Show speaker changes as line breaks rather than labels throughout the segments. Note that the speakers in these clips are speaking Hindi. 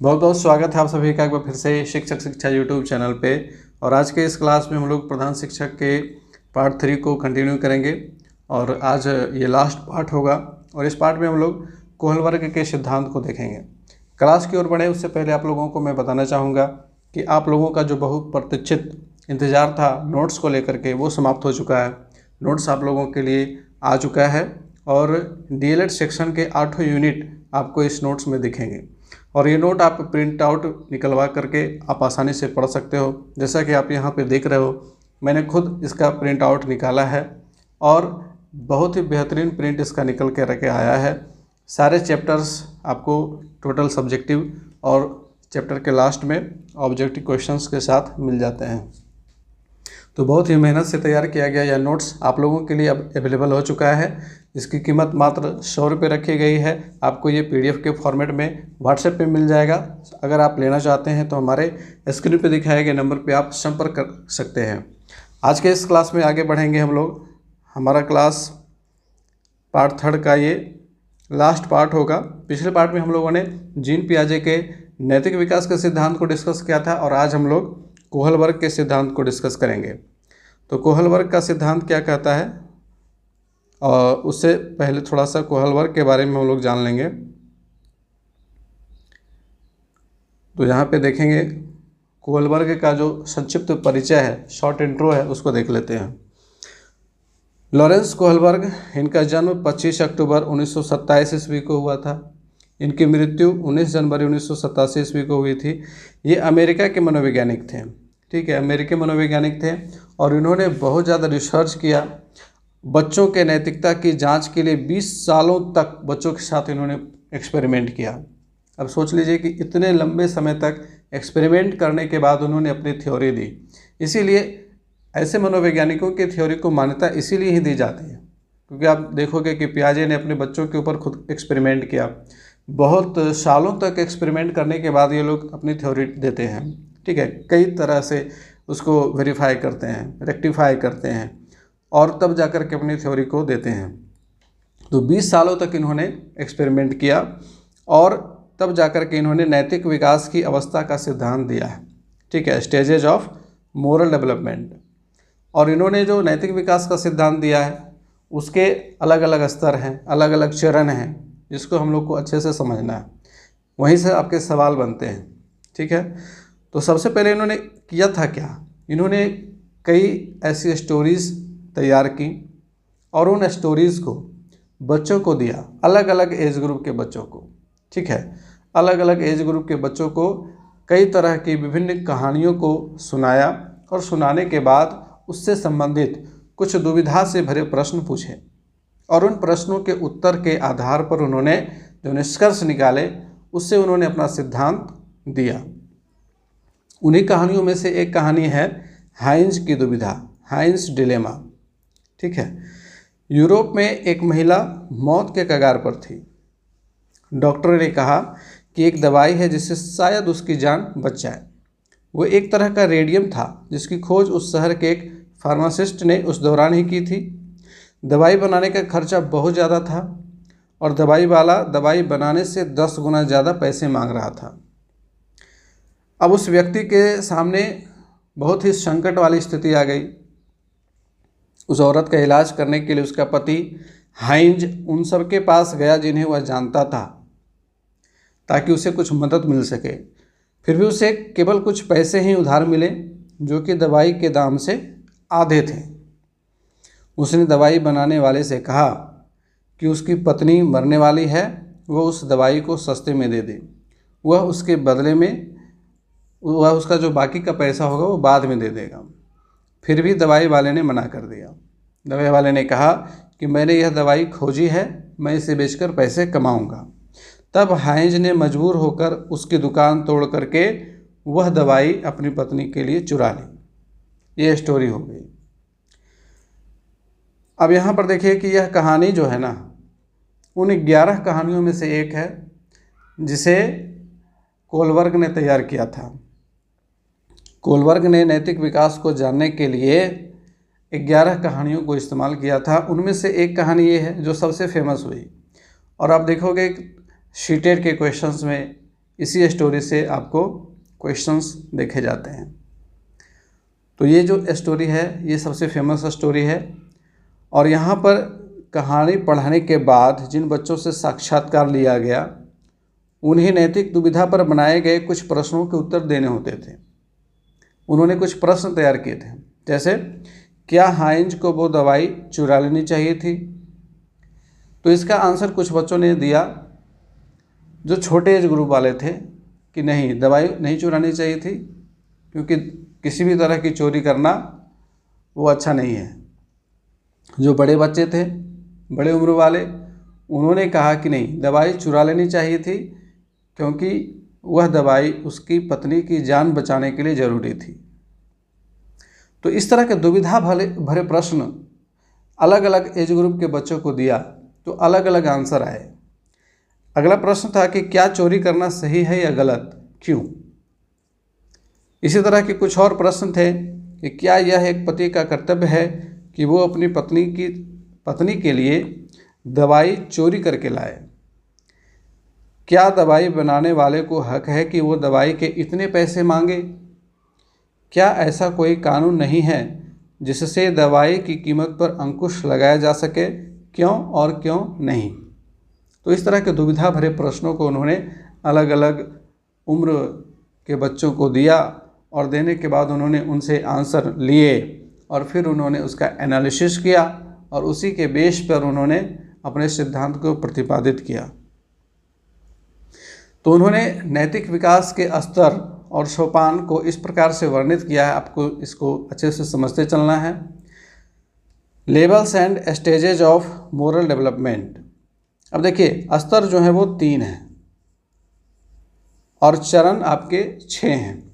बहुत बहुत स्वागत है आप सभी का एक बार फिर से शिक्षक शिक्षा यूट्यूब चैनल पे। और आज के इस क्लास में हम लोग प्रधान शिक्षक के पार्ट 3 को कंटिन्यू करेंगे और आज ये लास्ट पार्ट होगा। और इस पार्ट में हम लोग कोहल वर्ग के सिद्धांत को देखेंगे। क्लास की ओर बढ़े उससे पहले आप लोगों को मैं बताना चाहूँगा कि आप लोगों का जो बहुत प्रतीक्षित इंतज़ार था नोट्स को लेकर के वो समाप्त हो चुका है। नोट्स आप लोगों के लिए आ चुका है और डीएलएड सेक्शन के 8 यूनिट आपको इस नोट्स में दिखेंगे। और ये नोट आप प्रिंट आउट निकलवा करके आप आसानी से पढ़ सकते हो। जैसा कि आप यहाँ पे देख रहे हो, मैंने खुद इसका प्रिंट आउट निकाला है और बहुत ही बेहतरीन प्रिंट इसका निकल के रखे आया है। सारे चैप्टर्स आपको टोटल सब्जेक्टिव और चैप्टर के लास्ट में ऑब्जेक्टिव क्वेश्चंस के साथ मिल जाते हैं। तो बहुत ही मेहनत से तैयार किया गया यह नोट्स आप लोगों के लिए अब अवेलेबल हो चुका है। इसकी कीमत मात्र 100 रुपये रखी गई है। आपको ये पीडीएफ के फॉर्मेट में व्हाट्सएप पे मिल जाएगा। अगर आप लेना चाहते हैं तो हमारे स्क्रीन पे दिखाए गए नंबर पे आप संपर्क कर सकते हैं। आज के इस क्लास में आगे बढ़ेंगे हम लोग। हमारा क्लास पार्ट 3 का ये लास्ट पार्ट होगा। पिछले पार्ट में हम लोगों ने जीन पियाजे के नैतिक विकास के सिद्धांत को डिस्कस किया था और आज हम लोग कोहल वर्ग के सिद्धांत को डिस्कस करेंगे। तो कोहल वर्ग का सिद्धांत क्या कहता है और उससे पहले थोड़ा सा कोहल वर्ग के बारे में हम लोग जान लेंगे। तो यहाँ पे देखेंगे कोहल वर्ग का जो संक्षिप्त परिचय है, शॉर्ट इंट्रो है, उसको देख लेते हैं। लॉरेंस कोहल वर्ग, इनका जन्म 25 अक्टूबर 1927 ईस्वी को हुआ था। इनकी मृत्यु 19 जनवरी 1987 ईस्वी को हुई थी। ये अमेरिका के मनोवैज्ञानिक थे, ठीक है, अमेरिकी मनोवैज्ञानिक थे और इन्होंने बहुत ज़्यादा रिसर्च किया। बच्चों के नैतिकता की जांच के लिए 20 सालों तक बच्चों के साथ इन्होंने एक्सपेरिमेंट किया। अब सोच लीजिए कि इतने लंबे समय तक एक्सपेरिमेंट करने के बाद उन्होंने अपनी थ्योरी दी। इसीलिए ऐसे मनोवैज्ञानिकों की थ्योरी को मान्यता इसीलिए ही दी जाती है क्योंकि आप देखोगे कि पियाजे ने अपने बच्चों के ऊपर खुद एक्सपेरिमेंट किया। बहुत सालों तक एक्सपेरिमेंट करने के बाद ये लोग अपनी थ्योरी देते हैं, ठीक है। कई तरह से उसको वेरीफाई करते हैं, रेक्टिफाई करते हैं और तब जाकर के अपनी थ्योरी को देते हैं। तो 20 सालों तक इन्होंने एक्सपेरिमेंट किया और तब जाकर के इन्होंने नैतिक विकास की अवस्था का सिद्धांत दिया है, ठीक है, स्टेजेज ऑफ मोरल डेवलपमेंट। और इन्होंने जो नैतिक विकास का सिद्धांत दिया है उसके अलग अलग स्तर हैं, अलग अलग चरण हैं, जिसको हम लोग को अच्छे से समझना है। वहीं से आपके सवाल बनते हैं, ठीक है। तो सबसे पहले इन्होंने किया था क्या, इन्होंने कई ऐसी स्टोरीज़ तैयार की और उन स्टोरीज़ को बच्चों को दिया, अलग अलग एज ग्रुप के बच्चों को, ठीक है। अलग अलग एज ग्रुप के बच्चों को कई तरह की विभिन्न कहानियों को सुनाया और सुनाने के बाद उससे संबंधित कुछ दुविधा से भरे प्रश्न पूछे और उन प्रश्नों के उत्तर के आधार पर उन्होंने जो निष्कर्ष निकाले उससे उन्होंने अपना सिद्धांत दिया। उन्हीं कहानियों में से एक कहानी है हाइंज की दुविधा, हाइंज डिलेमा, ठीक है। यूरोप में एक महिला मौत के कगार पर थी। डॉक्टर ने कहा कि एक दवाई है जिससे शायद उसकी जान बच जाए। वो एक तरह का रेडियम था जिसकी खोज उस शहर के एक फार्मासिस्ट ने उस दौरान ही की थी। दवाई बनाने का खर्चा बहुत ज़्यादा था और दवाई वाला दवाई बनाने से 10 गुना ज़्यादा पैसे मांग रहा था। अब उस व्यक्ति के सामने बहुत ही संकट वाली स्थिति आ गई। उस औरत का इलाज करने के लिए उसका पति हाइंज उन सब के पास गया जिन्हें वह जानता था ताकि उसे कुछ मदद मिल सके। फिर भी उसे केवल कुछ पैसे ही उधार मिले जो कि दवाई के दाम से आधे थे। उसने दवाई बनाने वाले से कहा कि उसकी पत्नी मरने वाली है, वह उस दवाई को सस्ते में दे दे। वह उसके बदले में वह उसका जो बाकी का पैसा होगा वो बाद में दे देगा। फिर भी दवाई वाले ने मना कर दिया। दवाई वाले ने कहा कि मैंने यह दवाई खोजी है, मैं इसे बेचकर पैसे कमाऊंगा। तब हाइंज ने मजबूर होकर उसकी दुकान तोड़ करके वह दवाई अपनी पत्नी के लिए चुरा ली। ये स्टोरी हो गई। अब यहाँ पर देखिए कि यह कहानी जो है ना, उन 11 कहानियों में से एक है जिसे कोहलवर्ग ने तैयार किया था। कोहलवर्ग ने नैतिक विकास को जानने के लिए 11 कहानियों को इस्तेमाल किया था। उनमें से एक कहानी ये है जो सबसे फेमस हुई और आप देखोगे सीटेट के क्वेश्चंस में इसी स्टोरी से आपको क्वेश्चंस देखे जाते हैं। तो ये जो स्टोरी है ये सबसे फेमस स्टोरी है। और यहाँ पर कहानी पढ़ने के बाद जिन बच्चों से साक्षात्कार लिया गया उन्हें नैतिक दुविधा पर बनाए गए कुछ प्रश्नों के उत्तर देने होते थे। उन्होंने कुछ प्रश्न तैयार किए थे, जैसे क्या हाइंज को वो दवाई चुरा लेनी चाहिए थी। तो इसका आंसर कुछ बच्चों ने दिया जो छोटे एज ग्रुप वाले थे कि नहीं, दवाई नहीं चुरानी चाहिए थी, क्योंकि किसी भी तरह की चोरी करना वो अच्छा नहीं है। जो बड़े बच्चे थे, बड़े उम्र वाले, उन्होंने कहा कि नहीं, दवाई चुरा लेनी चाहिए थी, क्योंकि वह दवाई उसकी पत्नी की जान बचाने के लिए ज़रूरी थी। तो इस तरह के दुविधा भरे प्रश्न अलग अलग एज ग्रुप के बच्चों को दिया तो अलग अलग आंसर आए। अगला प्रश्न था कि क्या चोरी करना सही है या गलत, क्यों। इसी तरह के कुछ और प्रश्न थे कि क्या यह एक पति का कर्तव्य है कि वो अपनी पत्नी के लिए दवाई चोरी करके लाए। क्या दवाई बनाने वाले को हक है कि वो दवाई के इतने पैसे मांगे। क्या ऐसा कोई कानून नहीं है जिससे दवाई की कीमत पर अंकुश लगाया जा सके, क्यों और क्यों नहीं। तो इस तरह के दुविधा भरे प्रश्नों को उन्होंने अलग अलग उम्र के बच्चों को दिया और देने के बाद उन्होंने उनसे आंसर लिए और फिर उन्होंने उसका एनालिसिस किया और उसी के बेस पर उन्होंने अपने सिद्धांत को प्रतिपादित किया। तो उन्होंने नैतिक विकास के स्तर और सोपान को इस प्रकार से वर्णित किया है, आपको इसको अच्छे से समझते चलना है। Levels and stages of moral development. अब देखिए, स्तर जो है वो 3 हैं और चरण आपके 6 हैं,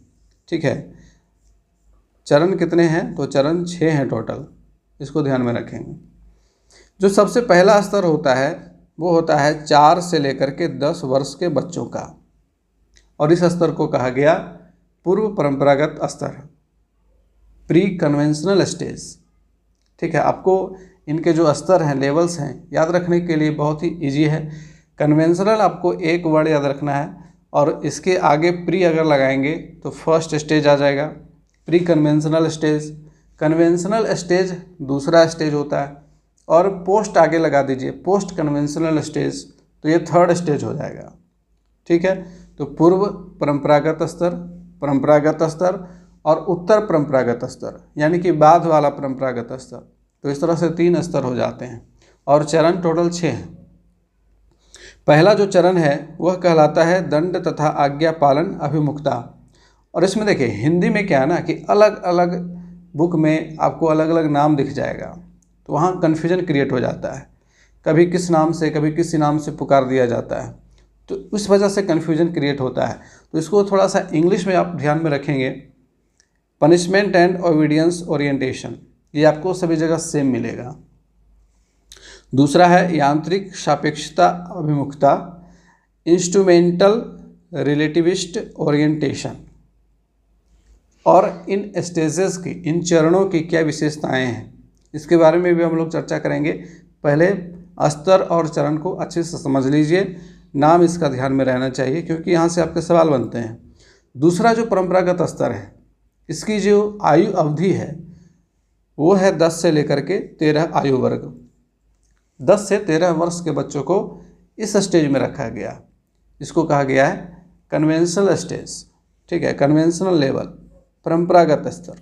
ठीक है। चरण कितने हैं, तो चरण 6 हैं टोटल, इसको ध्यान में रखेंगे। जो सबसे पहला स्तर होता है वो होता है 4 से लेकर के 10 वर्ष के बच्चों का, और इस स्तर को कहा गया पूर्व परंपरागत स्तर, प्री कन्वेंशनल स्टेज, ठीक है। आपको इनके जो स्तर हैं, लेवल्स हैं, याद रखने के लिए बहुत ही इजी है। कन्वेंशनल आपको एक वर्ड याद रखना है और इसके आगे प्री अगर लगाएंगे तो फर्स्ट स्टेज आ जाएगा, pre conventional stage. Conventional stage दूसरा स्टेज होता है और पोस्ट आगे लगा दीजिए, पोस्ट कन्वेंशनल स्टेज, तो ये 3rd स्टेज हो जाएगा, ठीक है। तो पूर्व परंपरागत स्तर, परंपरागत स्तर और उत्तर परंपरागत स्तर, यानी कि बाद वाला परंपरागत स्तर। तो इस तरह से 3 स्तर हो जाते हैं और चरण टोटल 6 हैं। पहला जो चरण है वह कहलाता है दंड तथा आज्ञा पालन अभिमुखता। और इसमें देखिए हिंदी में क्या है ना कि अलग अलग बुक में आपको अलग अलग नाम दिख जाएगा, तो वहाँ कन्फ्यूजन क्रिएट हो जाता है, कभी किस नाम से कभी किसी नाम से पुकार दिया जाता है, तो उस वजह से कन्फ्यूजन क्रिएट होता है। तो इसको थोड़ा सा इंग्लिश में आप ध्यान में रखेंगे। पनिशमेंट एंड ओबीडियंस ओरिएंटेशन, ये आपको सभी जगह सेम मिलेगा। दूसरा है यांत्रिक सापेक्षता अभिमुखता, इंस्ट्रूमेंटल रिलेटिविस्ट ओरिएंटेशन। और इन स्टेजेस की, इन चरणों की क्या विशेषताएं हैं, इसके बारे में भी हम लोग चर्चा करेंगे। पहले स्तर और चरण को अच्छे से समझ लीजिए, नाम इसका ध्यान में रहना चाहिए क्योंकि यहाँ से आपके सवाल बनते हैं। दूसरा जो परंपरागत स्तर है, इसकी जो आयु अवधि है वो है 10 से लेकर के 13 आयु वर्ग। 10 से 13 वर्ष के बच्चों को इस स्टेज में रखा गया, इसको कहा गया है कन्वेंशनल स्टेज, ठीक है, कन्वेंशनल लेवल, परंपरागत स्तर।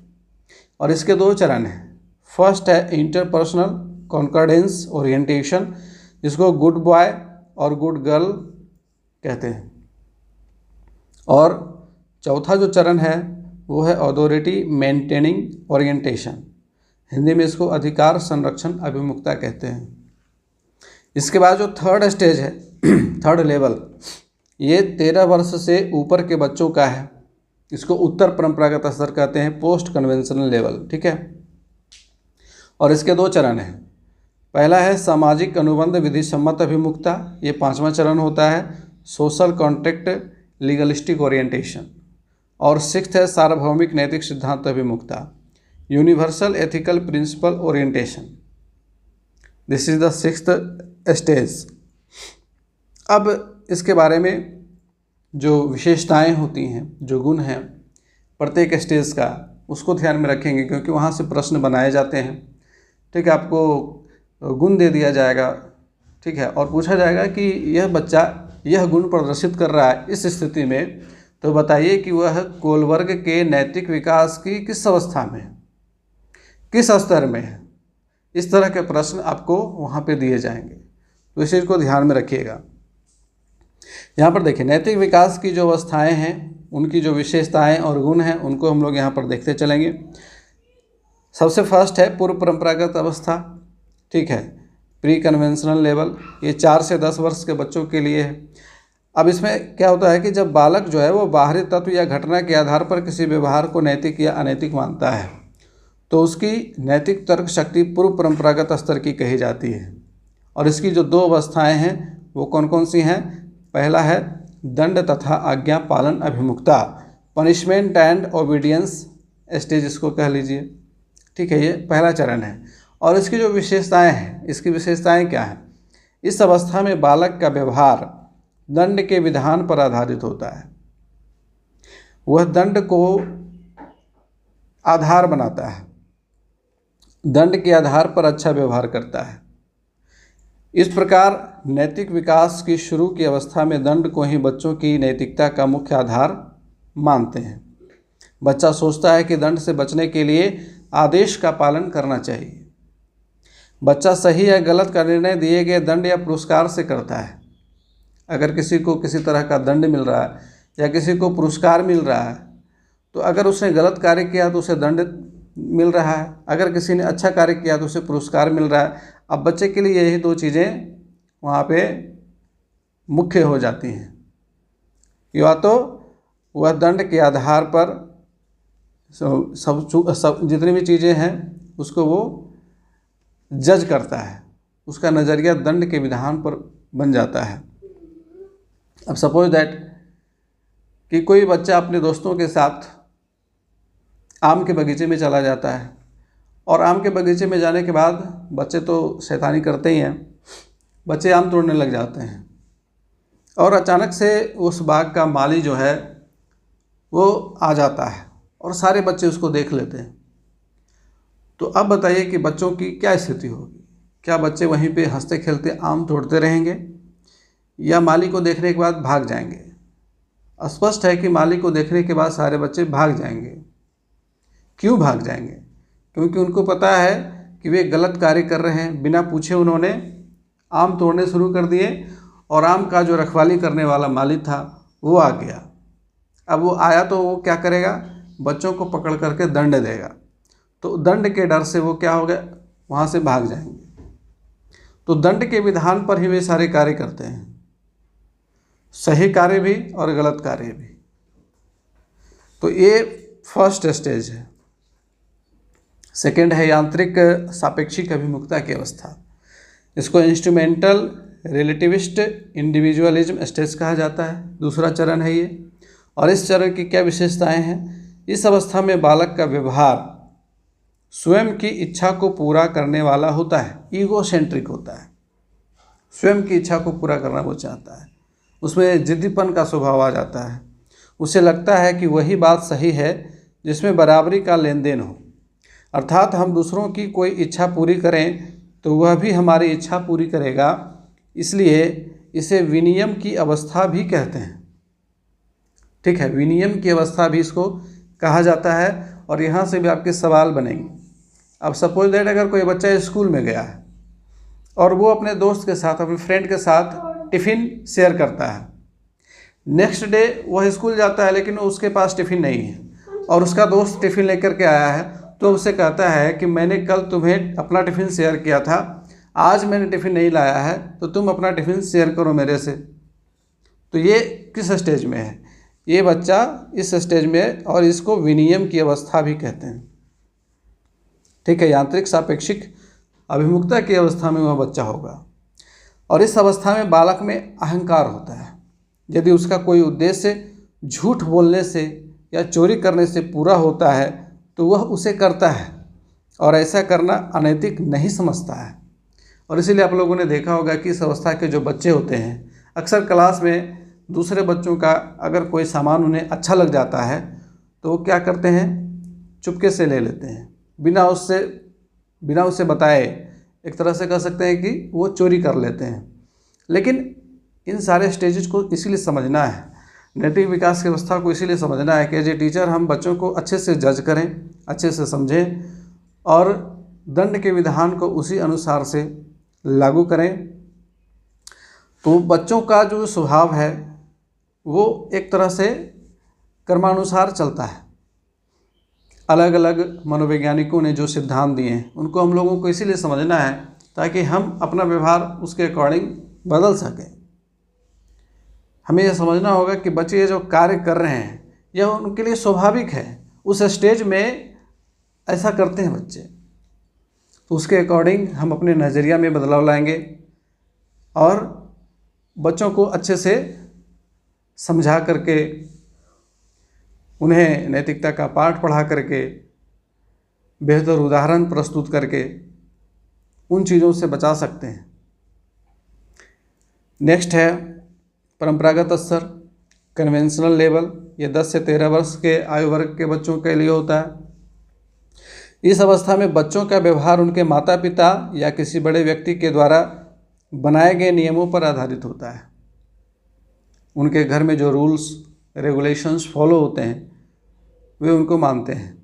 और इसके 2 चरण हैं। फर्स्ट है इंटरपर्सनल कॉन्कॉर्डेंस ओरिएंटेशन, जिसको गुड बॉय और गुड गर्ल कहते हैं। और चौथा जो चरण है वो है अथॉरिटी मेंटेनिंग ओरिएंटेशन, हिंदी में इसको अधिकार संरक्षण अभिमुखता कहते हैं। इसके बाद जो 3rd स्टेज है, 3rd लेवल, ये 13 वर्ष से ऊपर के बच्चों का है, इसको उत्तर परंपरागत स्तर कहते हैं, पोस्ट कन्वेंशनल लेवल, ठीक है। और इसके 2 चरण हैं। पहला है सामाजिक अनुबंध विधि सम्मत अभिमुखता, ये 5वां चरण होता है, सोशल कॉन्ट्रैक्ट लीगलिस्टिक ओरिएंटेशन। और 6th है सार्वभौमिक नैतिक सिद्धांत अभिमुखता, universal ethical principle orientation. This is the 6th stage. अब इसके बारे में जो विशेषताएं होती हैं, जो गुण हैं प्रत्येक स्टेज का, उसको ध्यान में रखेंगे, क्योंकि वहाँ से प्रश्न बनाए जाते हैं। ठीक है, आपको गुण दे दिया जाएगा, ठीक है, और पूछा जाएगा कि यह बच्चा यह गुण प्रदर्शित कर रहा है इस स्थिति में, तो बताइए कि वह कोलबर्ग के नैतिक विकास की किस अवस्था में है, किस स्तर में है। इस तरह के प्रश्न आपको वहाँ पे दिए जाएंगे, तो इस चीज़ को ध्यान में रखिएगा। यहाँ पर देखिए, नैतिक विकास की जो अवस्थाएं हैं, उनकी जो विशेषताएं और गुण हैं, उनको हम लोग यहाँ पर देखते चलेंगे। सबसे फर्स्ट है पूर्व परंपरागत अवस्था। ठीक है, प्री कन्वेंशनल लेवल, ये 4 से 10 वर्ष के बच्चों के लिए है। अब इसमें क्या होता है कि जब बालक जो है वो बाहरी तत्व या घटना के आधार पर किसी व्यवहार को नैतिक या अनैतिक मानता है, तो उसकी नैतिक तर्क शक्ति पूर्व परंपरागत स्तर की कही जाती है। और इसकी जो 2 अवस्थाएं हैं वो कौन कौन सी हैं? पहला है दंड तथा आज्ञा पालन अभिमुखता, पनिशमेंट एंड ओबीडियंस स्टेज इसको कह लीजिए। ठीक है, ये पहला चरण है। और इसकी जो विशेषताएं हैं, इसकी विशेषताएं क्या हैं? इस अवस्था में बालक का व्यवहार दंड के विधान पर आधारित होता है। वह दंड को आधार बनाता है, दंड के आधार पर अच्छा व्यवहार करता है। इस प्रकार नैतिक विकास की शुरू की अवस्था में दंड को ही बच्चों की नैतिकता का मुख्य आधार मानते हैं। बच्चा सोचता है कि दंड से बचने के लिए आदेश का पालन करना चाहिए। बच्चा सही या गलत का निर्णय दिए गए दंड या पुरस्कार से करता है। अगर किसी को किसी तरह का दंड मिल रहा है या किसी को पुरस्कार मिल रहा है, तो अगर उसने गलत कार्य किया तो उसे दंड मिल रहा है, अगर किसी ने अच्छा कार्य किया तो उसे पुरस्कार मिल रहा है। अब बच्चे के लिए यही 2 चीज़ें वहाँ पे मुख्य हो जाती हैं। या तो वह दंड के आधार पर सब जितनी भी चीज़ें हैं उसको वो जज करता है, उसका नज़रिया दंड के विधान पर बन जाता है। अब सपोज दैट कि कोई बच्चा अपने दोस्तों के साथ आम के बगीचे में चला जाता है, और आम के बगीचे में जाने के बाद बच्चे तो शैतानी करते ही हैं, बच्चे आम तोड़ने लग जाते हैं, और अचानक से उस बाग का माली जो है वो आ जाता है और सारे बच्चे उसको देख लेते हैं। तो अब बताइए कि बच्चों की क्या स्थिति होगी? क्या बच्चे वहीं पे हंसते खेलते आम तोड़ते रहेंगे या माली को देखने के बाद भाग जाएंगे? स्पष्ट है कि माली को देखने के बाद सारे बच्चे भाग जाएंगे। क्यों भाग जाएंगे? क्योंकि उनको पता है कि वे गलत कार्य कर रहे हैं। बिना पूछे उन्होंने आम तोड़ने शुरू कर दिए, और आम का जो रखवाली करने वाला माली था वो आ गया। अब वो आया तो वो क्या करेगा? बच्चों को पकड़ करके दंड देगा। तो दंड के डर से वो क्या हो गया? वहाँ से भाग जाएंगे। तो दंड के विधान पर ही वे सारे कार्य करते हैं, सही कार्य भी और गलत कार्य भी। तो ये फर्स्ट स्टेज है। सेकंड है यांत्रिक सापेक्षिक अभिमुखता की अवस्था। इसको इंस्ट्रूमेंटल रिलेटिविस्ट इंडिविजुअलिज्म स्टेज कहा जाता है। दूसरा चरण है ये। और इस चरण की क्या विशेषताएं हैं? इस अवस्था में बालक का व्यवहार स्वयं की इच्छा को पूरा करने वाला होता है, ईगोसेंट्रिक होता है। स्वयं की इच्छा को पूरा करना वो चाहता है, उसमें जिद्दीपन का स्वभाव आ जाता है। उसे लगता है कि वही बात सही है जिसमें बराबरी का लेन देन हो, अर्थात हम दूसरों की कोई इच्छा पूरी करें तो वह भी हमारी इच्छा पूरी करेगा। इसलिए इसे विनियम की अवस्था भी कहते हैं। ठीक है, विनियम की अवस्था भी इसको कहा जाता है। और यहाँ से भी आपके सवाल बनेंगे। अब सपोज दैट अगर कोई बच्चा स्कूल में गया है और वो अपने दोस्त के साथ, अपने फ्रेंड के साथ टिफ़िन शेयर करता है। नेक्स्ट डे वह स्कूल जाता है लेकिन उसके पास टिफ़िन नहीं है, और उसका दोस्त टिफ़िन लेकर के आया है, तो उसे कहता है कि मैंने कल तुम्हें अपना टिफ़िन शेयर किया था, आज मैंने टिफ़िन नहीं लाया है, तो तुम अपना टिफ़िन शेयर करो मेरे से। तो ये किस स्टेज में है? ये बच्चा इस स्टेज में, और इसको विनियम की अवस्था भी कहते हैं। ठीक है, यांत्रिक सापेक्षिक अभिमुखता की अवस्था में वह बच्चा होगा। और इस अवस्था में बालक में अहंकार होता है। यदि उसका कोई उद्देश्य झूठ बोलने से या चोरी करने से पूरा होता है तो वह उसे करता है, और ऐसा करना अनैतिक नहीं समझता है। और इसीलिए आप लोगों ने देखा होगा कि इस अवस्था के जो बच्चे होते हैं, अक्सर क्लास में दूसरे बच्चों का अगर कोई सामान उन्हें अच्छा लग जाता है तो वो क्या करते हैं, चुपके से ले लेते हैं, बिना उससे बताए। एक तरह से कह सकते हैं कि वो चोरी कर लेते हैं। लेकिन इन सारे स्टेजेस को इसीलिए समझना है, नैतिक विकास की अवस्था को इसीलिए समझना है कि एज ए टीचर हम बच्चों को अच्छे से जज करें, अच्छे से समझें और दंड के विधान को उसी अनुसार से लागू करें। तो बच्चों का जो स्वभाव है वो एक तरह से कर्मानुसार चलता है। अलग अलग मनोवैज्ञानिकों ने जो सिद्धांत दिए हैं उनको हम लोगों को इसीलिए समझना है ताकि हम अपना व्यवहार उसके अकॉर्डिंग बदल सकें। हमें यह समझना होगा कि बच्चे जो कार्य कर रहे हैं यह उनके लिए स्वाभाविक है, उस स्टेज में ऐसा करते हैं बच्चे, तो उसके अकॉर्डिंग हम अपने नज़रिया में बदलाव लाएंगे और बच्चों को अच्छे से समझा करके, उन्हें नैतिकता का पाठ पढ़ा करके, बेहतर उदाहरण प्रस्तुत करके उन चीज़ों से बचा सकते हैं। नेक्स्ट है परंपरागत स्तर, कन्वेंशनल लेवल। ये 10 से 13 वर्ष के आयु वर्ग के बच्चों के लिए होता है। इस अवस्था में बच्चों का व्यवहार उनके माता पिता या किसी बड़े व्यक्ति के द्वारा बनाए गए नियमों पर आधारित होता है। उनके घर में जो रूल्स रेगुलेशंस फॉलो होते हैं वे उनको मानते हैं।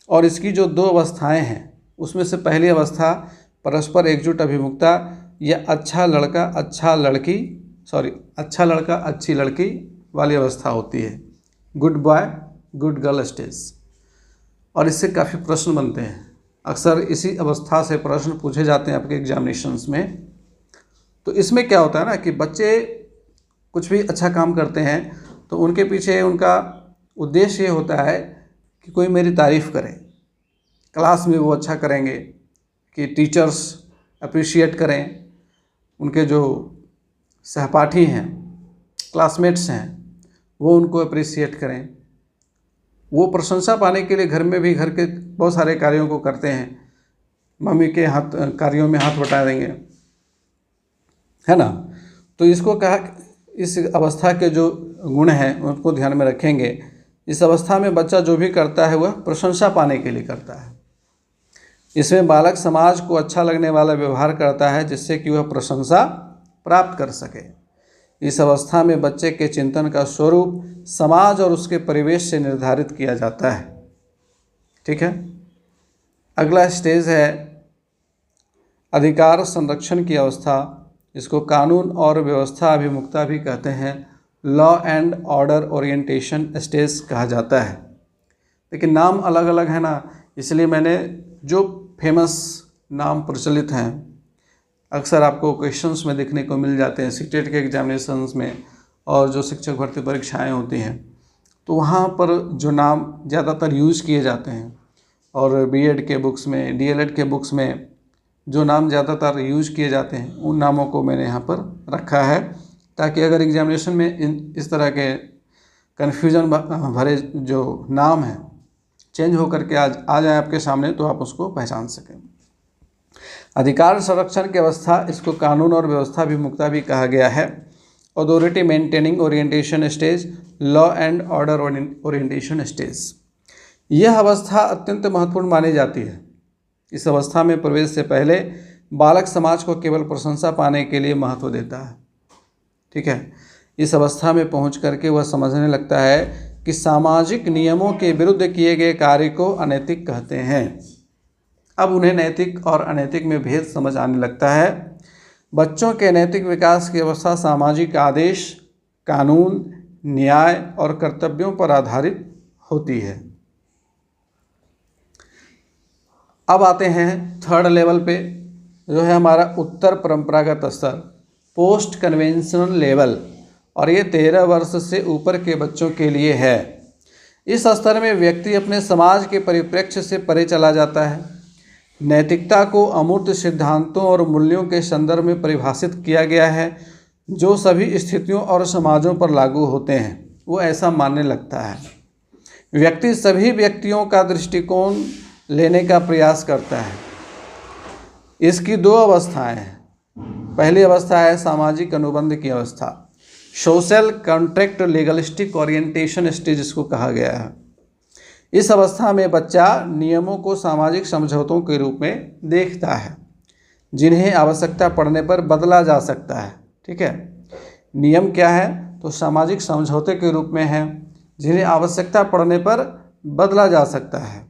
और इसकी जो 2 अवस्थाएं हैं उसमें से पहली अवस्था परस्पर एकजुट अभिमुखता या अच्छा लड़का अच्छी लड़की वाली अवस्था होती है, good boy good girl stage. और इससे काफ़ी प्रश्न बनते हैं, अक्सर इसी अवस्था से प्रश्न पूछे जाते हैं आपके एग्जामिनेशंस में। तो इसमें क्या होता है ना कि बच्चे कुछ भी अच्छा काम करते हैं तो उनके पीछे उनका उद्देश्य ये होता है कि कोई मेरी तारीफ़ करे, क्लास में वो अच्छा करेंगे, कि टीचर्स अप्रिशिएट करें, उनके जो सहपाठी हैं, क्लासमेट्स हैं, वो उनको अप्रिशिएट करें। वो प्रशंसा पाने के लिए घर में भी घर के बहुत सारे कार्यों को करते हैं, मम्मी के कार्यों में हाथ बटा देंगे, है ना। तो इसको कहा, इस अवस्था के जो गुण हैं उनको ध्यान में रखेंगे। इस अवस्था में बच्चा जो भी करता है वह प्रशंसा पाने के लिए करता है। इसमें बालक समाज को अच्छा लगने वाला व्यवहार करता है जिससे कि वह प्रशंसा प्राप्त कर सके। इस अवस्था में बच्चे के चिंतन का स्वरूप समाज और उसके परिवेश से निर्धारित किया जाता है। ठीक है। अगला स्टेज है अधिकार संरक्षण की अवस्था। इसको कानून और व्यवस्था अभिमुखता भी कहते हैं, law and order orientation stage कहा जाता है। लेकिन नाम अलग अलग है ना, इसलिए मैंने जो फेमस नाम प्रचलित हैं, अक्सर आपको क्वेश्चंस में देखने को मिल जाते हैं सीटेट के एग्जामिनेशंस में, और जो शिक्षक भर्ती परीक्षाएं होती हैं तो वहाँ पर जो नाम ज़्यादातर यूज़ किए जाते हैं, और बीएड के बुक्स में, डीएलएड के बुक्स में जो नाम ज़्यादातर यूज़ किए जाते हैं उन नामों को मैंने यहाँ पर रखा है, ताकि अगर एग्जामिनेशन में इस तरह के कन्फ्यूजन भरे जो नाम हैं चेंज होकर के आ जाए आपके सामने तो आप उसको पहचान सकें। अधिकार संरक्षण की अवस्था, इसको कानून और व्यवस्था अभिमुखता भी कहा गया है। Authority maintaining orientation stage, law and order orientation stage. यह अवस्था अत्यंत महत्वपूर्ण मानी जाती है। इस अवस्था में प्रवेश से पहले बालक समाज को केवल प्रशंसा पाने के लिए महत्व देता है। ठीक है। इस अवस्था में पहुंच करके वह समझने लगता है कि सामाजिक नियमों के विरुद्ध किए गए कार्य को अनैतिक कहते हैं। अब उन्हें नैतिक और अनैतिक में भेद समझ आने लगता है। बच्चों के नैतिक विकास की अवस्था सामाजिक आदेश, कानून, न्याय और कर्तव्यों पर आधारित होती है। अब आते हैं 3rd लेवल पे, जो है हमारा उत्तर परंपरागत स्तर, पोस्ट कन्वेंशनल लेवल, और ये 13 वर्ष से ऊपर के बच्चों के लिए है। इस स्तर में व्यक्ति अपने समाज के परिप्रेक्ष्य से परे चला जाता है। नैतिकता को अमूर्त सिद्धांतों और मूल्यों के संदर्भ में परिभाषित किया गया है जो सभी स्थितियों और समाजों पर लागू होते हैं, वो ऐसा मानने लगता है। व्यक्ति सभी व्यक्तियों का दृष्टिकोण लेने का प्रयास करता है। इसकी 2 अवस्थाएं हैं। पहली अवस्था है सामाजिक अनुबंध की अवस्था। Social contract legalistic orientation stage इसको कहा गया है। इस अवस्था में बच्चा नियमों को सामाजिक समझौतों के रूप में देखता है, जिन्हें आवश्यकता पड़ने पर बदला जा सकता है। ठीक है, नियम क्या है? तो सामाजिक समझौते के रूप में है, जिन्हें आवश्यकता पड़ने पर बदला जा सकता है,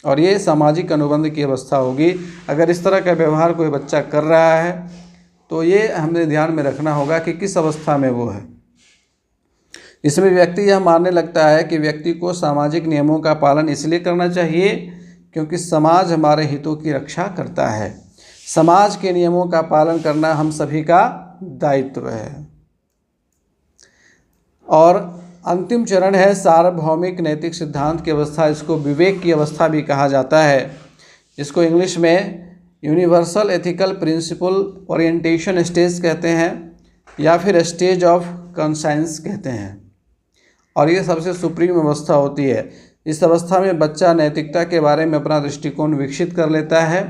और ये सामाजिक अनुबंध की अवस्था होगी। अगर इस तरह का व्यवहार कोई बच्चा कर रहा है तो ये हमें ध्यान में रखना होगा कि किस अवस्था में वो है। इसमें व्यक्ति यह मानने लगता है कि व्यक्ति को सामाजिक नियमों का पालन इसलिए करना चाहिए क्योंकि समाज हमारे हितों की रक्षा करता है। समाज के नियमों का पालन करना हम सभी का दायित्व है। और अंतिम चरण है सार्वभौमिक नैतिक सिद्धांत की अवस्था। इसको विवेक की अवस्था भी कहा जाता है। इसको इंग्लिश में universal ethical principle orientation stage कहते हैं, या फिर स्टेज ऑफ कॉन्साइंस कहते हैं। और ये सबसे सुप्रीम अवस्था होती है। इस अवस्था में बच्चा नैतिकता के बारे में अपना दृष्टिकोण विकसित कर लेता है,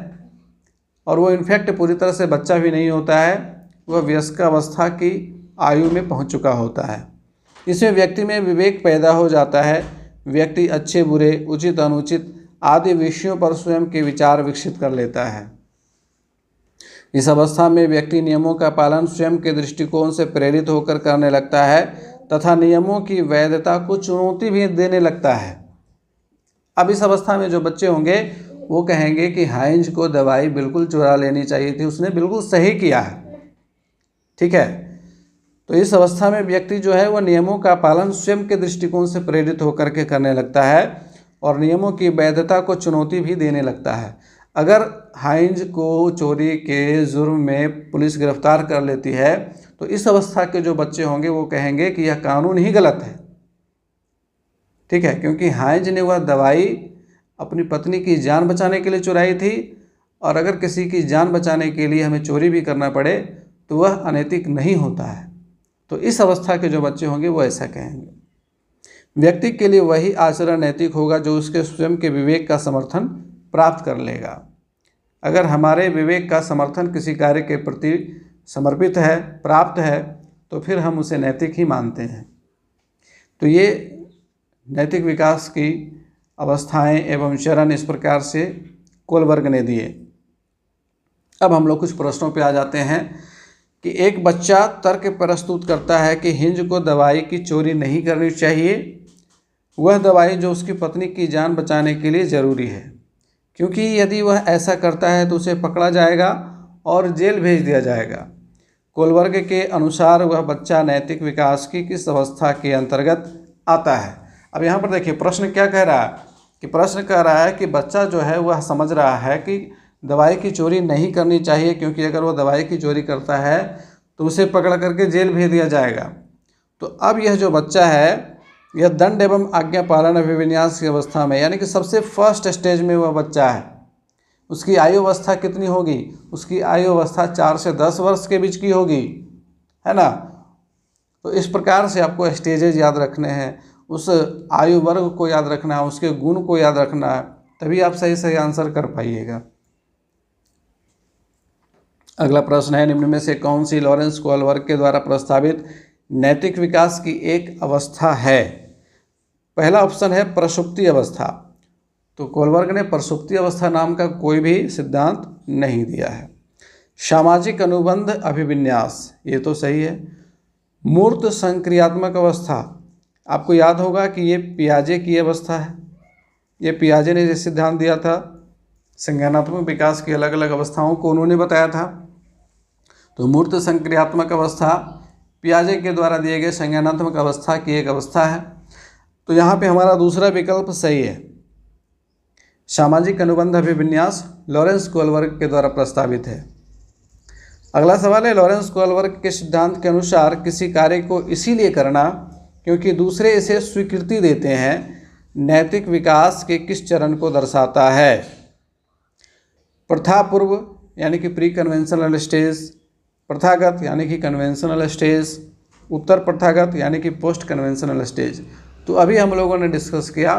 और वो इनफैक्ट पूरी तरह से बच्चा भी नहीं होता है, वह वयस्क अवस्था की आयु में पहुंच चुका होता है। इसमें व्यक्ति में विवेक पैदा हो जाता है। व्यक्ति अच्छे बुरे, उचित अनुचित आदि विषयों पर स्वयं के विचार विकसित कर लेता है। इस अवस्था में व्यक्ति नियमों का पालन स्वयं के दृष्टिकोण से प्रेरित होकर करने लगता है तथा नियमों की वैधता को चुनौती भी देने लगता है। अब इस अवस्था में जो बच्चे होंगे वो कहेंगे कि हाइंज को दवाई बिल्कुल चुरा लेनी चाहिए थी, उसने बिल्कुल सही किया है। ठीक है, तो इस अवस्था में व्यक्ति जो है वह नियमों का पालन स्वयं के दृष्टिकोण से प्रेरित होकर के करने लगता है और नियमों की वैधता को चुनौती भी देने लगता है। अगर हाइंज को चोरी के जुर्म में पुलिस गिरफ्तार कर लेती है तो इस अवस्था के जो बच्चे होंगे वो कहेंगे कि यह कानून ही गलत है। ठीक है, क्योंकि हाइंज ने वह दवाई अपनी पत्नी की जान बचाने के लिए चुराई थी, और अगर किसी की जान बचाने के लिए हमें चोरी भी करना पड़े तो वह अनैतिक नहीं होता है। तो इस अवस्था के जो बच्चे होंगे वो ऐसा कहेंगे। व्यक्ति के लिए वही आचरण नैतिक होगा जो उसके स्वयं के विवेक का समर्थन प्राप्त कर लेगा। अगर हमारे विवेक का समर्थन किसी कार्य के प्रति समर्पित है, प्राप्त है, तो फिर हम उसे नैतिक ही मानते हैं। तो ये नैतिक विकास की अवस्थाएं एवं चरण इस प्रकार से कोलबर्ग ने दिए। अब हम लोग कुछ प्रश्नों पे आ जाते हैं कि एक बच्चा तर्क प्रस्तुत करता है कि हिंज को दवाई की चोरी नहीं करनी चाहिए, वह दवाई जो उसकी पत्नी की जान बचाने के लिए ज़रूरी है, क्योंकि यदि वह ऐसा करता है तो उसे पकड़ा जाएगा और जेल भेज दिया जाएगा। कोलबर्ग के अनुसार वह बच्चा नैतिक विकास की किस अवस्था के अंतर्गत आता है। अब यहाँ पर देखिए प्रश्न क्या कह रहा है कि प्रश्न कह रहा है कि बच्चा जो है वह समझ रहा है कि दवाई की चोरी नहीं करनी चाहिए, क्योंकि अगर वो दवाई की चोरी करता है तो उसे पकड़ करके जेल भेज दिया जाएगा। तो अब यह जो बच्चा है यह दंड एवं आज्ञा पालन अभिविन्यास की अवस्था में, यानी कि सबसे फर्स्ट स्टेज में वह बच्चा है। उसकी आयु अवस्था कितनी होगी? उसकी आयु अवस्था 4 से 10 वर्ष के बीच की होगी, है ना। तो इस प्रकार से आपको स्टेजेज याद रखने हैं, उस आयु वर्ग को याद रखना है, उसके गुण को याद रखना है, तभी आप सही सही आंसर कर पाइएगा। अगला प्रश्न है, निम्न में से कौन सी लॉरेंस कोहलबर्ग के द्वारा प्रस्तावित नैतिक विकास की एक अवस्था है? पहला ऑप्शन है प्रसुप्ति अवस्था। तो कोहलबर्ग ने प्रसुप्ति अवस्था नाम का कोई भी सिद्धांत नहीं दिया है। सामाजिक अनुबंध अभिविन्यास, ये तो सही है। मूर्त संक्रियात्मक अवस्था, आपको याद होगा कि ये पियाजे की अवस्था है। ये पियाजे ने जो सिद्धांत दिया था, संज्ञानात्मक विकास की अलग अलग अवस्थाओं को उन्होंने बताया था। तो मूर्त संक्रियात्मक अवस्था पियाजे के द्वारा दिए गए संज्ञानात्मक अवस्था की एक अवस्था है। तो यहाँ पे हमारा दूसरा विकल्प सही है। सामाजिक अनुबंध अभिविन्यास लॉरेंस कोहलबर्ग के द्वारा प्रस्तावित है। अगला सवाल है, लॉरेंस कोहलबर्ग के सिद्धांत के अनुसार किसी कार्य को इसीलिए करना क्योंकि दूसरे इसे स्वीकृति देते हैं, नैतिक विकास के किस चरण को दर्शाता है? प्रथा पूर्व यानी कि प्री कन्वेंशनल स्टेज, प्रथागत यानी कि कन्वेंशनल स्टेज, उत्तर प्रथागत यानी कि पोस्ट कन्वेंशनल स्टेज। तो अभी हम लोगों ने डिस्कस किया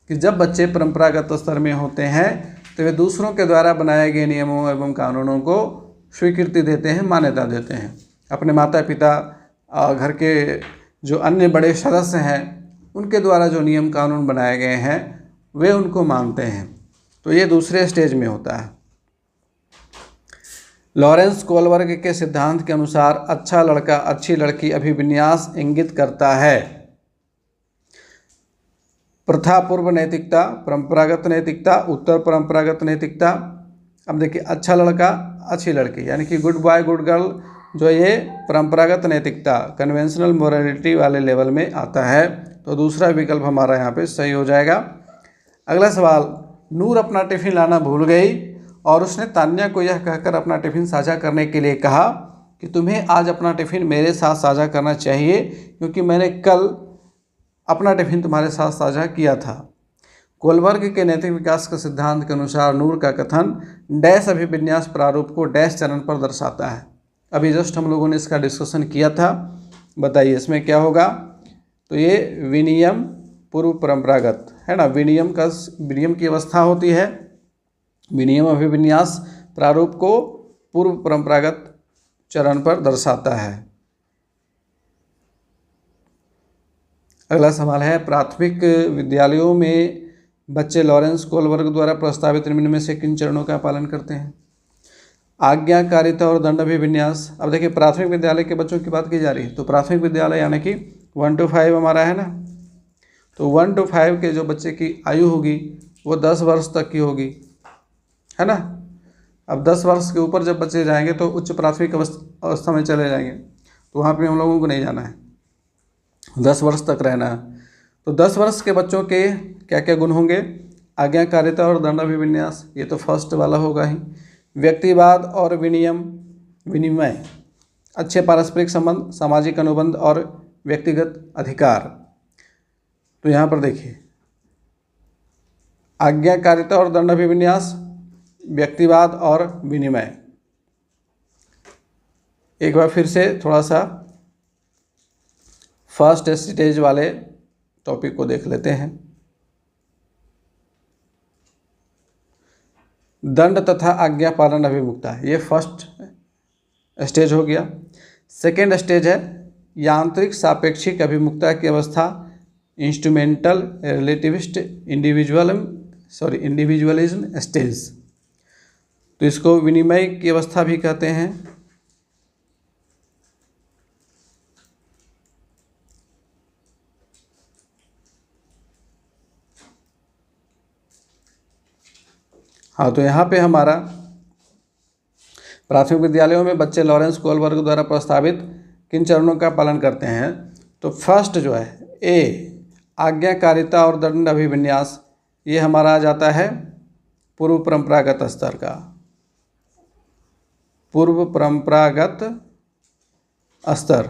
कि जब बच्चे परंपरागत स्तर में होते हैं तो वे दूसरों के द्वारा बनाए गए नियमों एवं कानूनों को स्वीकृति देते हैं, मान्यता देते हैं। अपने माता पिता घर के जो अन्य बड़े सदस्य हैं उनके द्वारा जो नियम कानून बनाए गए हैं वे उनको मानते हैं। तो ये दूसरे स्टेज में होता है। लॉरेंस कोलबर्ग के सिद्धांत के अनुसार अच्छा लड़का अच्छी लड़की अभिविन्यास इंगित करता है। प्रथा पूर्व नैतिकता, परंपरागत नैतिकता, उत्तर परंपरागत नैतिकता। अब देखिए, अच्छा लड़का अच्छी लड़की यानी कि गुड बॉय गुड गर्ल जो ये परंपरागत नैतिकता कन्वेंशनल मोरालिटी वाले लेवल में आता है। तो दूसरा विकल्प हमारा यहाँ पे सही हो जाएगा। अगला सवाल, नूर अपना टिफिन लाना भूल गई और उसने तान्या को यह कहकर अपना टिफिन साझा करने के लिए कहा कि तुम्हें आज अपना टिफिन मेरे साथ साझा करना चाहिए क्योंकि मैंने कल अपना टिफिन तुम्हारे साथ साझा किया था। कोलबर्ग के नैतिक विकास के सिद्धांत के अनुसार नूर का कथन डैश अभिविन्यास प्रारूप को डैश चरण पर दर्शाता है। अभी जस्ट हम लोगों ने इसका डिस्कशन किया था, बताइए इसमें क्या होगा। तो ये विनियम पूर्व परंपरागत है ना, विनियम की अवस्था होती है। विनियम अभिविन्यास प्रारूप को पूर्व परंपरागत चरण पर दर्शाता है। अगला सवाल है, प्राथमिक विद्यालयों में बच्चे लॉरेंस कोलबर्ग द्वारा प्रस्तावित निम्न में से किन चरणों का पालन करते हैं। आज्ञाकारिता और दंड अभिविन्यास। अब देखिए, प्राथमिक विद्यालय के बच्चों की बात की जा रही है। तो प्राथमिक विद्यालय यानी कि 1 to 5 हमारा है ना। तो 1 to 5 के जो बच्चे की आयु होगी वो 10 वर्ष तक की होगी, है ना। अब 10 वर्ष के ऊपर जब बच्चे जाएंगे तो उच्च प्राथमिक अवस्था में चले जाएंगे, तो वहाँ पे हम लोगों को नहीं जाना है, 10 वर्ष तक रहना है। तो 10 वर्ष के बच्चों के क्या क्या गुण होंगे। आज्ञाकारिता और दंड अभिविन्यास, ये तो फर्स्ट वाला होगा ही। व्यक्तिवाद और विनिमय, अच्छे पारस्परिक संबंध, सामाजिक अनुबंध और व्यक्तिगत अधिकार। तो यहाँ पर देखिए, आज्ञाकारिता और दंड अभिविन्यास, व्यक्तिवाद और विनिमय। एक बार फिर से थोड़ा सा फर्स्ट स्टेज वाले टॉपिक को देख लेते हैं। दंड तथा आज्ञा पालन अभिमुखता, ये फर्स्ट स्टेज हो गया। सेकेंड स्टेज है यांत्रिक सापेक्षिक अभिमुखता की अवस्था, इंस्ट्रूमेंटल रिलेटिविस्ट इंडिविजुअलिज्म स्टेज। तो इसको विनिमय की अवस्था भी कहते हैं। हाँ, तो यहाँ पे हमारा प्राथमिक विद्यालयों में बच्चे लॉरेंस कोलबर्ग द्वारा प्रस्तावित किन चरणों का पालन करते हैं। तो फर्स्ट जो है ए, आज्ञाकारिता और दंड अभिविन्यास, ये हमारा आ जाता है पूर्व परंपरागत स्तर का, पूर्व परंपरागत स्तर।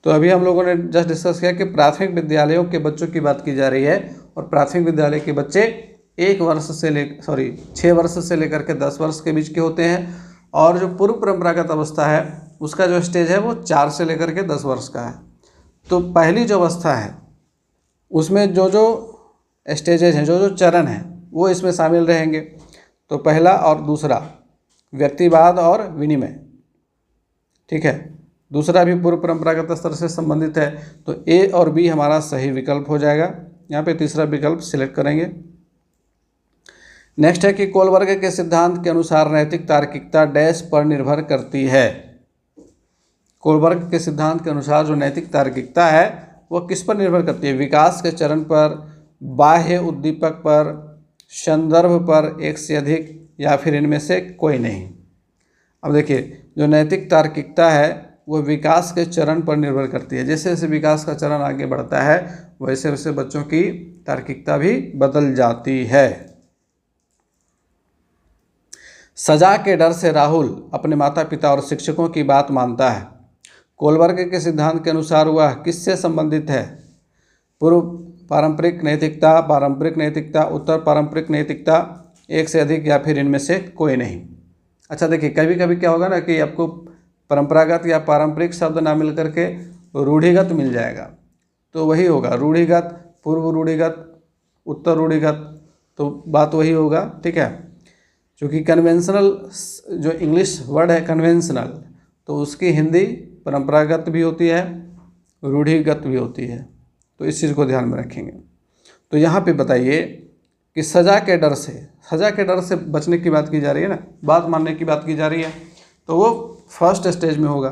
तो अभी हम लोगों ने जस्ट डिस्कस किया कि प्राथमिक विद्यालयों के बच्चों की बात की जा रही है और प्राथमिक विद्यालय के बच्चे 6 वर्ष से लेकर के 10 वर्ष के बीच के होते हैं। और जो पूर्व परंपरागत अवस्था है उसका जो स्टेज है वो 4 से लेकर के 10 वर्ष का है। तो पहली जो अवस्था है उसमें जो जो स्टेजेज हैं, जो जो चरण हैं, वो इसमें शामिल रहेंगे। तो पहला और दूसरा, व्यक्तिवाद और विनिमय, ठीक है। दूसरा भी पूर्व परंपरागत स्तर से संबंधित है। तो ए और बी हमारा सही विकल्प हो जाएगा। यहाँ पे तीसरा विकल्प सिलेक्ट करेंगे। नेक्स्ट है कि कोलबर्ग के सिद्धांत के अनुसार नैतिक तार्किकता डैश पर निर्भर करती है। कोलबर्ग के सिद्धांत के अनुसार जो नैतिक तार्किकता है वो किस पर निर्भर करती है। विकास के चरण पर, बाह्य उद्दीपक पर, संदर्भ पर, एक से अधिक, या फिर इनमें से कोई नहीं। अब देखिए, जो नैतिक तार्किकता है वो विकास के चरण पर निर्भर करती है। जैसे जैसे विकास का चरण आगे बढ़ता है वैसे वैसे बच्चों की तार्किकता भी बदल जाती है। सजा के डर से राहुल अपने माता पिता और शिक्षकों की बात मानता है। कोलबर्ग के सिद्धांत के अनुसार वह किससे संबंधित है। पूर्व पारंपरिक नैतिकता, उत्तर पारंपरिक नैतिकता, एक से अधिक, या फिर इनमें से कोई नहीं। अच्छा देखिए, कभी कभी क्या होगा ना कि आपको परंपरागत या पारंपरिक शब्द ना मिल करके रूढ़िगत मिल जाएगा। तो वही होगा, रूढ़िगत, पूर्व रूढ़िगत, उत्तर रूढ़िगत, तो बात वही होगा, ठीक है। क्योंकि कन्वेंशनल जो इंग्लिश वर्ड है कन्वेंशनल, तो उसकी हिंदी परंपरागत भी होती है, रूढ़िगत भी होती है। तो इस चीज़ को ध्यान में रखेंगे। तो यहाँ पे बताइए कि सज़ा के डर से बचने की बात की जा रही है ना, बात मानने की बात की जा रही है, तो वो फर्स्ट स्टेज में होगा,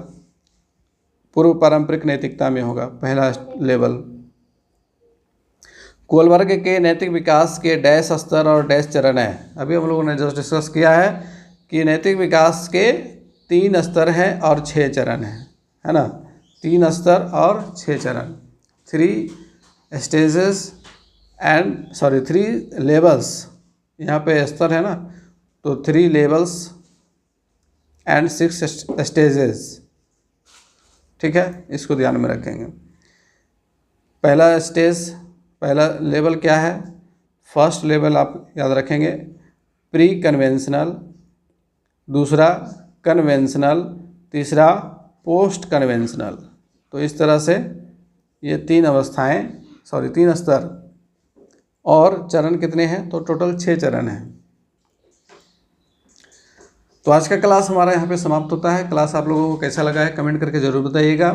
पूर्व पारंपरिक नैतिकता में होगा, पहला लेवल। कोलबर्ग के नैतिक विकास के डैश स्तर और डैश चरण है। अभी हम लोगों ने जो डिस्कस किया है कि नैतिक विकास के 3 स्तर हैं और 6 चरण हैं, है ना, 3 स्तर और 6 चरण, 3 लेवल्स, यहाँ पे स्तर है ना, तो 3 लेवल्स एंड 6 स्टेजेस। ठीक है, इसको ध्यान में रखेंगे। पहला लेवल क्या है? फर्स्ट लेवल आप याद रखेंगे, प्री कन्वेंशनल, दूसरा कन्वेंशनल, तीसरा पोस्ट कन्वेंशनल। तो इस तरह से ये 3 स्तर और चरण कितने हैं? तो टोटल 6 चरण हैं। तो आज का क्लास हमारा यहाँ पे समाप्त होता है। क्लास आप लोगों को कैसा लगा है कमेंट करके ज़रूर बताइएगा,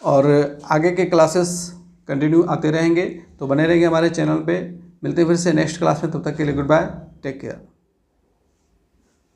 और आगे के क्लासेस कंटिन्यू आते रहेंगे, तो बने रहेंगे हमारे चैनल पे। मिलते हैं फिर से नेक्स्ट क्लास में, तब तक के लिए गुड बाय, टेक केयर।